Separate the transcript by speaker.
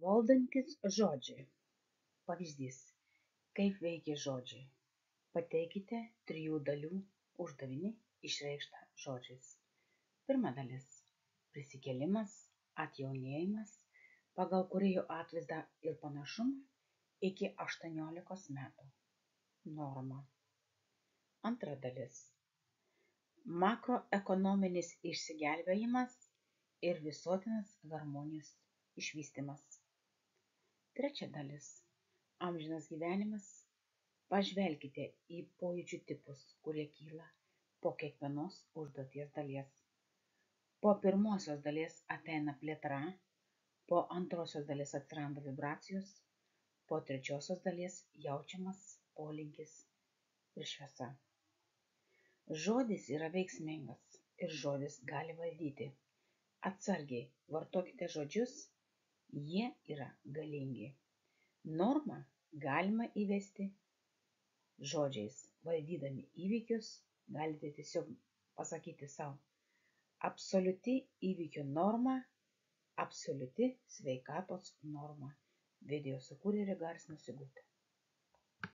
Speaker 1: Valdantys žodžiai. Pavyzdys. Kaip veikia žodžiai. Pateikite 3 dalių uždavinį išreikštą žodžiais. Pirma dalis. Prisikėlimas, atjaunėjimas, pagal kūrėjo atvaizdą ir panašumą iki 18 metų. Norma. Antra dalis. Makroekonominis išsigelbėjimas ir visuotinas harmonijos išvystymas. Trečia dalis. Amžinas gyvenimas. Pažvelkite į pojūčių tipus, kurie kyla po kiekvienos užduoties dalies. Po pirmosios dalies ateina plėtra, po antrosios dalies atsiranda vibracijos, po trečiosios dalies jaučiamas polinkis ir šviesa. Žodis yra veiksmingas ir žodis gali valdyti. Atsargiai vartokite žodžius, jie yra galingi. Normą galima įvesti žodžiais. Valdydami įvykius galite tiesiog pasakyti sau: absoliuti įvykio norma, absoliuti sveikatos norma. Video sukūrė ir įgarsino Sigutė.